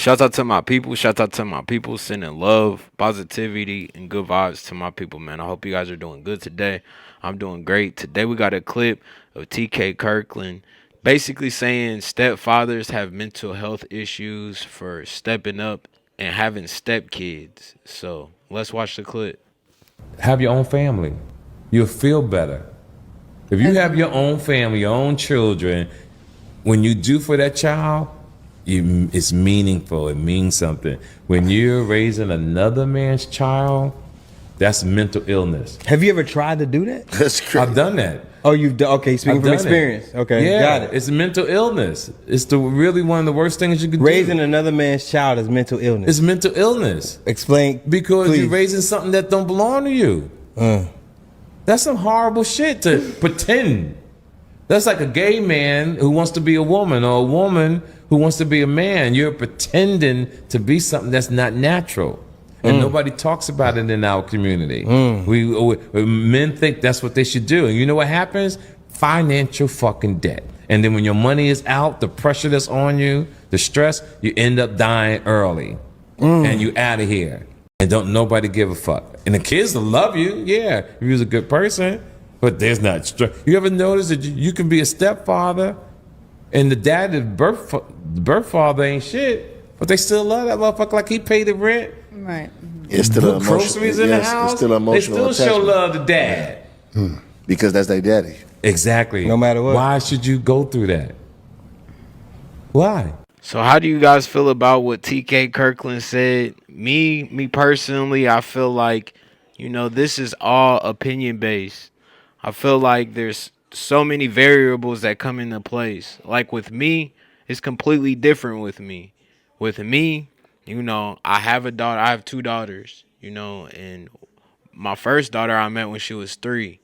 Shout out to my people. Shout out to my people. Sending love, positivity, and good vibes to my people, man. I hope you guys are doing good today. I'm doing great. Today we got a clip of TK Kirkland basically saying stepfathers have mental health issues for stepping up and having stepkids. So let's watch the clip. Have your own family. You'll feel better. If you have your own family, your own children, when you do for that child, it's meaningful. It means something. When you're raising another man's child, that's mental illness. Have you ever tried to do that? That's crazy. I've done that. Oh, you've done. Okay, speaking I've from done experience. it. Okay, Yeah, got it. it's mental illness. It's really one of the worst things you could do. Raising another man's child is mental illness. It's mental illness. Explain. Because please. you're raising something that don't belong to you. That's some horrible shit to pretend. That's like a gay man who wants to be a woman, or a woman who wants to be a man. You're pretending to be something that's not natural. And nobody talks about it in our community. Men think that's what they should do. And you know what happens? Financial fucking debt. And then when your money is out, the pressure that's on you, the stress, you end up dying early. And you out of here. And don't nobody give a fuck. And the kids will love you, yeah, if you're a good person. But there's not stress. You ever notice that you can be a stepfather and the dad, the birth father ain't shit, but they still love that motherfucker like he paid the rent. Right. It's still an Groceries in the house. It's still emotional they still show attachment. love to dad. Because that's their daddy. Exactly. No matter what. Why should you go through that? Why? So how do you guys feel about what TK Kirkland said? Me personally, I feel like, this is all opinion based. I feel like there's so many variables that come into place. Like with me, it's completely different with me. With me, I have a daughter. I have two daughters, and my first daughter I met when she was 3.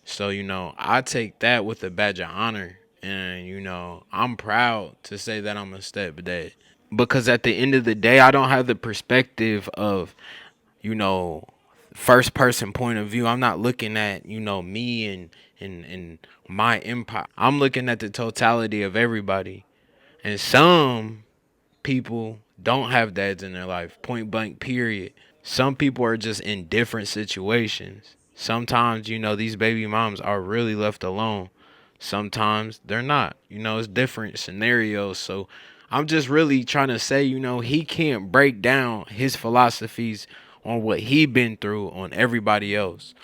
So, I take that with a badge of honor. And, I'm proud to say that I'm a stepdad. Because at the end of the day, I don't have the perspective of, first person point of view. I'm not looking at, me and my empire. I'm looking at the totality of everybody. And some people don't have dads in their life, point blank, period. Some people are just in different situations. Sometimes, these baby moms are really left alone. Sometimes they're not. It's different scenarios. So I'm just really trying to say, he can't break down his philosophies on what he been through on everybody else.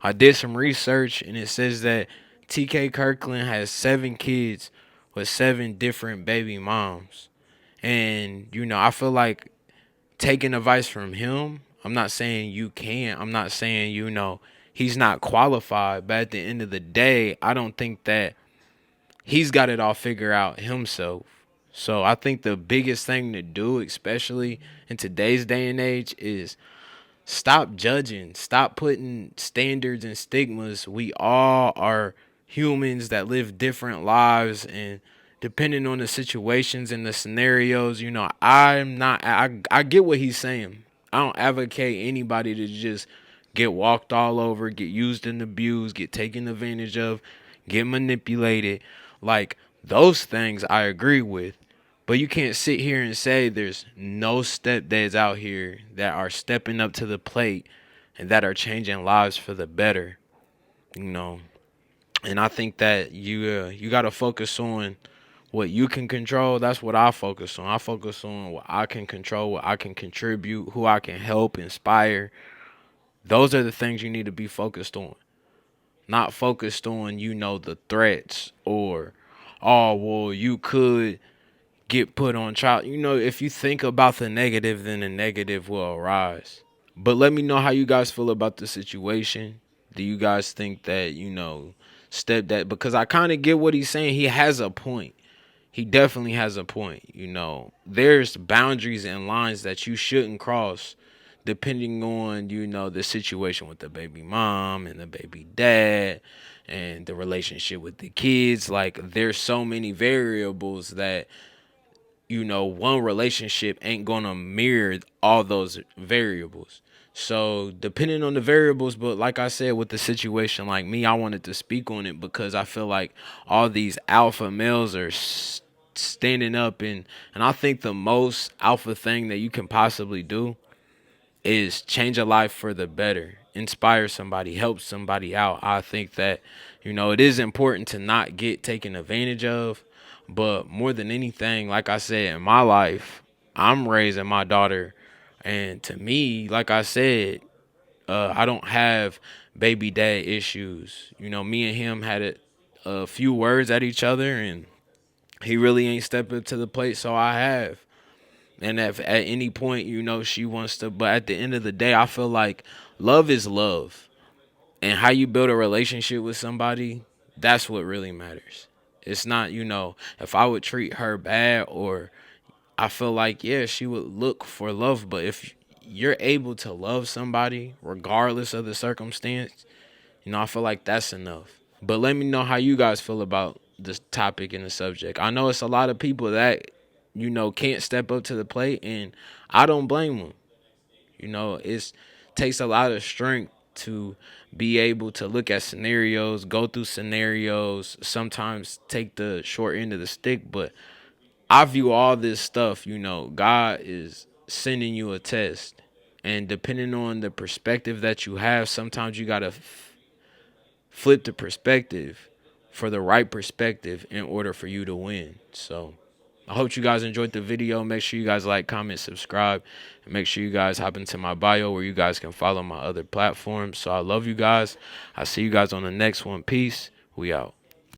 I did some research and it says that TK Kirkland has 7 kids with 7 different baby moms. And, I feel like taking advice from him, I'm not saying you can't. I'm not saying, he's not qualified. But at the end of the day, I don't think that he's got it all figured out himself. So I think the biggest thing to do, especially in today's day and age, is stop judging. Stop putting standards and stigmas. We all are humans that live different lives, and depending on the situations and the scenarios, I get what he's saying. I don't advocate anybody to just get walked all over, get used and abused, get taken advantage of, get manipulated. Like, those things I agree with. But you can't sit here and say there's no stepdads out here that are stepping up to the plate and that are changing lives for the better, And I think that you got to focus on what you can control. That's what I focus on. I focus on what I can control, what I can contribute, who I can help, inspire. Those are the things you need to be focused on. Not focused on, the threats or, oh, well, you could get put on trial. If you think about the negative, then the negative will arise. But let me know how you guys feel about the situation. Do you guys think that, stepdad? Because I kind of get what he's saying. He has a point. He definitely has a point. There's boundaries and lines that you shouldn't cross depending on, the situation with the baby mom and the baby dad and the relationship with the kids. Like, there's so many variables that, one relationship ain't gonna mirror all those variables. So depending on the variables, but like I said, with the situation like me, I wanted to speak on it because I feel like all these alpha males are standing up, and I think the most alpha thing that you can possibly do is change a life for the better, inspire somebody, help somebody out. I think that, it is important to not get taken advantage of, but more than anything, like I said, in my life, I'm raising my daughter, and to me, like I said, I don't have baby dad issues. Me and him had a few words at each other, and he really ain't stepped up to the plate, so I have. And if at any point, she wants to, but at the end of the day, I feel like love is love. And how you build a relationship with somebody, that's what really matters. It's not, if I would treat her bad, or I feel like, yeah, she would look for love. But if you're able to love somebody regardless of the circumstance, I feel like that's enough. But let me know how you guys feel about this topic and the subject. I know it's a lot of people that, can't step up to the plate, and I don't blame them. It takes a lot of strength to be able to look at scenarios, go through scenarios, sometimes take the short end of the stick. But I view all this stuff, God is sending you a test. And depending on the perspective that you have, sometimes you got to flip the perspective for the right perspective in order for you to win. So I hope you guys enjoyed the video. Make sure you guys like, comment, subscribe, and make sure you guys hop into my bio where you guys can follow my other platforms. So I love you guys. I'll see you guys on the next one. Peace. We out.